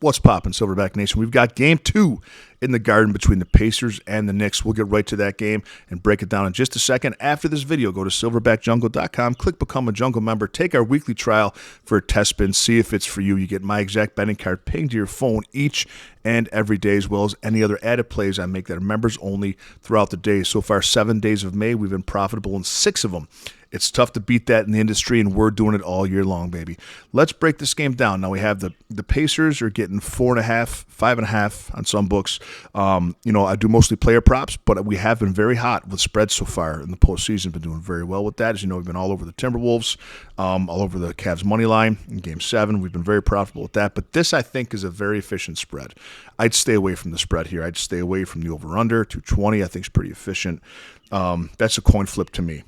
What's poppin', Silverback Nation? We've got game 2 in the Garden between the Pacers and the Knicks. We'll get right to that game and break it down in just a second. After this video, go to silverbackjungle.com, click Become a Jungle member, take our weekly trial for a test spin, see if it's for you. You get my exact betting card pinged to your phone each and every day, as well as any other added plays I make that are members only throughout the day. So far, 7 days of May, we've been profitable in 6 of them. It's tough to beat that in the industry, and we're doing it all year long, baby. Let's break this game down. Now, we have the Pacers are getting 4.5, 5.5 on some books. I do mostly player props, but we have been very hot with spreads so far in the postseason. Been doing very well with that. As you know, we've been all over the Timberwolves, all over the Cavs money line in Game 7. We've been very profitable with that. But this, I think, is a very efficient spread. I'd stay away from the spread here. I'd stay away from the over-under. 220, I think, is pretty efficient. That's a coin flip to me.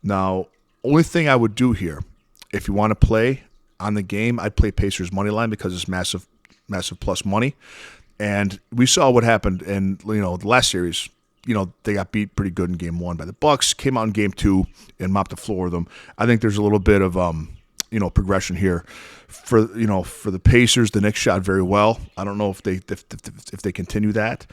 Now, only thing I would do here, if you want to play on the game, I'd play Pacers money line because it's massive plus money. And we saw what happened in the last series. They got beat pretty good in Game 1 by the Bucks. Came out in Game 2 and mopped the floor with them. I think there's a little bit of progression here for the Pacers. The Knicks shot very well. I don't know if they continue that.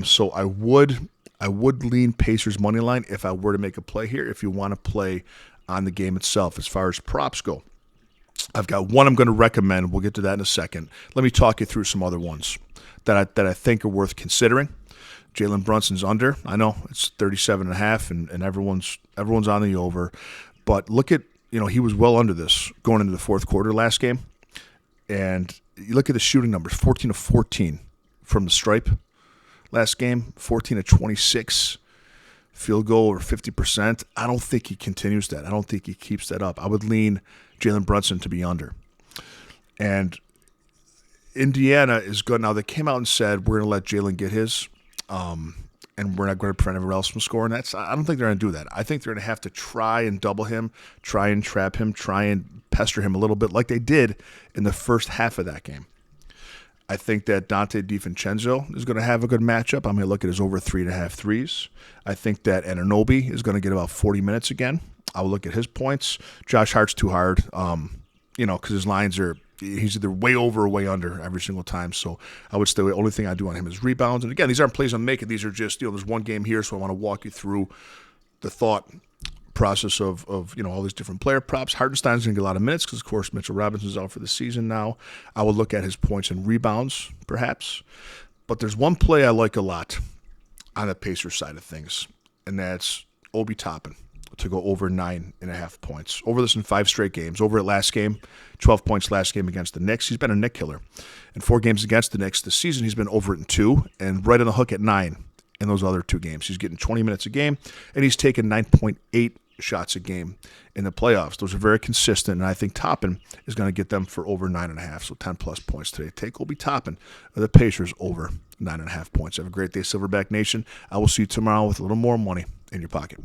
So I would lean Pacers money line if I were to make a play here. If you want to play on the game itself, as far as props go, I've got one I'm going to recommend. We'll get to that in a second. Let me talk you through some other ones that I think are worth considering. Jalen Brunson's under. I know it's 37.5, and everyone's on the over. But look at he was well under this going into the fourth quarter last game, and you look at the shooting numbers: 14 of 14 from the stripe. Last game, 14 of 26, field goal over 50%. I don't think he continues that. I don't think he keeps that up. I would lean Jalen Brunson to be under. And Indiana is good. Now, they came out and said, we're going to let Jalen get his, and we're not going to prevent everyone else from scoring. I don't think they're going to do that. I think they're going to have to try and double him, try and trap him, try and pester him a little bit like they did in the first half of that game. I think that Dante DiVincenzo is going to have a good matchup. I'm going to look at his over 3.5 threes. I think that Anunoby is going to get about 40 minutes again. I will look at his points. Josh Hart's too hard, because his lines he's either way over or way under every single time. So I would stay away. Only thing I do on him is rebounds. And again, these aren't plays I'm making. These are just, there's one game here, so I want to walk you through the thought process of all these different player props. Hartenstein's going to get a lot of minutes because, of course, Mitchell Robinson's out for the season now. I will look at his points and rebounds, perhaps. But there's one play I like a lot on the Pacers side of things, and that's Obi Toppin to go over 9.5 points. Over this in 5 straight games. Over at last game, 12 points last game against the Knicks. He's been a Knick killer. In 4 games against the Knicks this season, he's been over it in 2 and right on the hook at 9 in those other 2 games. He's getting 20 minutes a game, and he's taken 9.8 shots a game in the playoffs. Those are very consistent, and I think Toppin is going to get them for over 9.5, so 10-plus points today. Take Obi Toppin of the Pacers over 9.5 points. Have a great day, Silverback Nation. I will see you tomorrow with a little more money in your pocket.